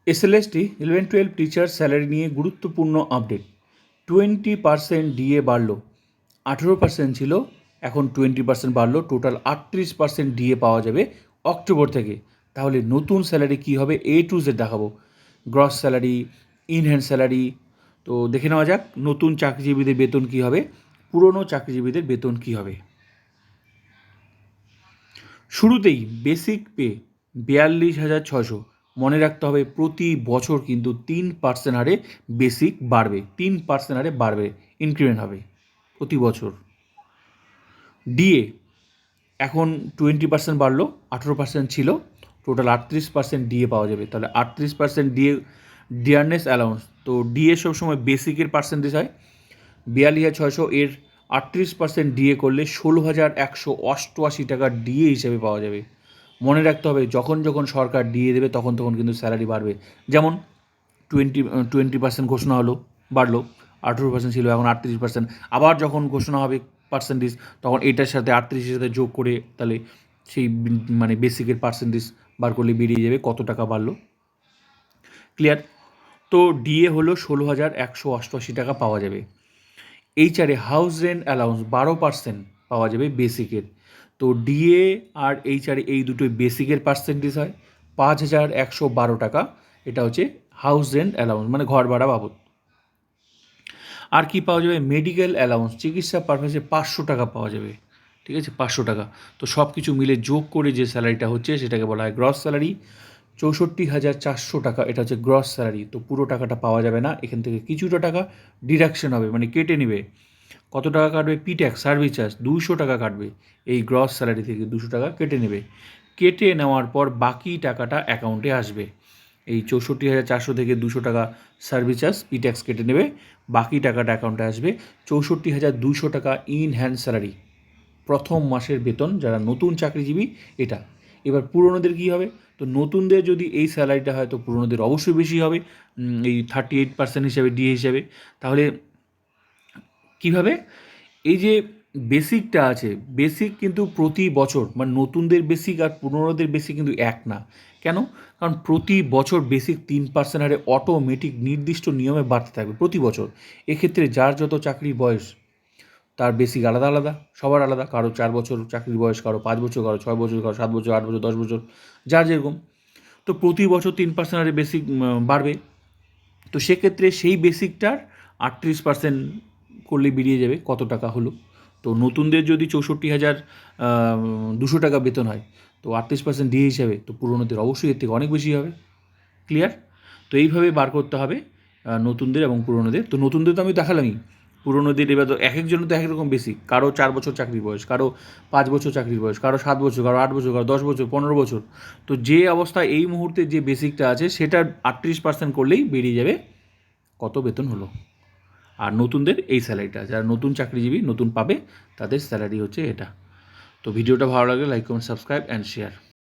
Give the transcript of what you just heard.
SLST 11-12 teacher salary নিয়ে গুরুত্বপূর্ণ update. 20% DA বাড়ল, 18% ছিল, এখন 20% বাড়লো, টোটাল 38% ডিএ পাওয়া যাবে অক্টোবর থেকে। তাহলে নতুন স্যালারি কী হবে A to Z দেখাবো, গ্রস স্যালারি, ইনহ্যান্ড স্যালারি। তো দেখে নেওয়া যাক নতুন চাকরিজীবীদের বেতন কী হবে, পুরনো চাকরিজীবীদের বেতন কী হবে। শুরুতেই বেসিক পে 42,600। মনে রাখতে হবে প্রতি বছর কিন্তু 3% হারে বেসিক বাড়বে, 3% হারে বাড়বে, ইনক্রিমেন্ট হবে প্রতি বছর। ডিএ এখন 20% বাড়লো, 18% ছিল, টোটাল 38% ডিএ পাওয়া যাবে। তাহলে 38% ডিএ ডিয়ারনেস অ্যালাউন্স। তো ডিএ সবসময় বেসিকের পার্সেন্টেজ হয়, 42,600 এর 38% ডিএ করলে 16,188 টাকা ডিএ হিসেবে পাওয়া যাবে। মনে রাখতে হবে যখন যখন সরকার ডিএ দেবে তখন তখন কিন্তু স্যালারি বাড়বে। যেমন 20% ঘোষণা হলো, বাড়লো, 18% ছিল, এখন 38%। আবার যখন ঘোষণা হবে পার্সেন্টেজ, তখন এটার সাথে 38-এর সাথে যোগ করে তাহলে সেই মানে বেসিকের পার্সেন্টেজ বার করলে বেরিয়ে যাবে কত টাকা বাড়লো। ক্লিয়ার? তো ডিএ হলো 16,188 টাকা পাওয়া যাবে। এইচআরে হাউস রেন্ট অ্যালাউন্স 12% পাওয়া যাবে বেসিকের। তো ডিএ আর এইচআরে এই দুটোই বেসিকের পার্সেন্টেজ হয়, 5,112 টাকা। এটা হচ্ছে হাউস রেন্ট অ্যালাউন্স, মানে ঘর ভাড়া বাবদ। আর কি পাওয়া যাবে, মেডিকেল অ্যালাউন্স, চিকিৎসা পারপাসে 500 টাকা পাওয়া যাবে। ঠিক আছে, 500 টাকা। তো সব কিছু মিলে যোগ করে যে স্যালারিটা হচ্ছে সেটাকে বলা হয় গ্রস স্যালারি। 64,400 টাকা, এটা হচ্ছে গ্রস স্যালারি। তো পুরো টাকাটা পাওয়া যাবে না, এখান থেকে কিছুটা টাকা ডিডাকশন হবে, মানে কেটে নেবে। কত টাকা কাটবে, পিট্যাক্স সার্ভিস চার্জ 200 টাকা কাটবে, এই গ্রস স্যালারি থেকে 200 টাকা কেটে নেবে। কেটে নেওয়ার পর বাকি টাকাটা অ্যাকাউন্টে আসবে। এই 64,400 থেকে 200 টাকা সার্ভিস চার্জ পিট্যাক্স কেটে নেবে, বাকি টাকাটা অ্যাকাউন্টে আসবে। 64,200 টাকা ইন হ্যান্ড স্যালারি, প্রথম মাসের বেতন যারা নতুন চাকরিজীবী এটা। এবার পুরনোদের কী হবে, তো নতুনদের যদি এই স্যালারিটা হয় তো পুরনোদের অবশ্যই বেশি হবে, এই 38% হিসাবে ডিএ হিসাবে। তাহলে কীভাবে, এই যে বেসিকটা আছে, বেসিক কিন্তু প্রতি বছর, মানে নতুনদের বেসিক আর পুরনোদের বেসিক কিন্তু এক না। কেন? কারণ প্রতি বছর বেসিক 3% হারে অটোমেটিক নির্দিষ্ট নিয়মে বাড়তে থাকবে প্রতি বছর। এক্ষেত্রে যার যত চাকরির বয়স তার বেসিক আলাদা আলাদা, সবার আলাদা। কারো 4 বছর চাকরির বয়স, কারো 5 বছর, কারো 6 বছর, কারো 7 বছর, 8 বছর, 10 বছর, যার যেরকম। তো প্রতি বছর 3% হারে বেসিক বাড়বে। তো সেক্ষেত্রে সেই বেসিকটার 38% করলে বেরিয়ে যাবে কত টাকা হলো। তো নতুনদের যদি 64,200 টাকা বেতন হয়, তো 38% ডিএ হিসাবে, তো পুরনোদের অবশ্যই এর থেকে অনেক বেশি হবে। ক্লিয়ার? তো এইভাবে বার করতে হবে নতুনদের এবং পুরনোদের। তো নতুনদের তো আমি দেখালামই, পুরনোদের এবার তো এক একজনের তো এক এক রকম বেসিক। কারো 4 বছর চাকরির বয়স, কারো 5 বছর চাকরির বয়স, কারো 7 বছর, কারো 8 বছর, কারো 10 বছর, 15 বছর। তো যে অবস্থায় এই মুহূর্তে যে বেসিকটা আছে সেটার 38% করলেই বেরিয়ে যাবে কত বেতন হলো। আর নতুনদের এই স্যালারিটা, যারা নতুন চাকরিজীবী নতুন পাবে তাদের স্যালারি হচ্ছে এটা। তো ভিডিওটা ভালো লাগলে like, comment, subscribe and share.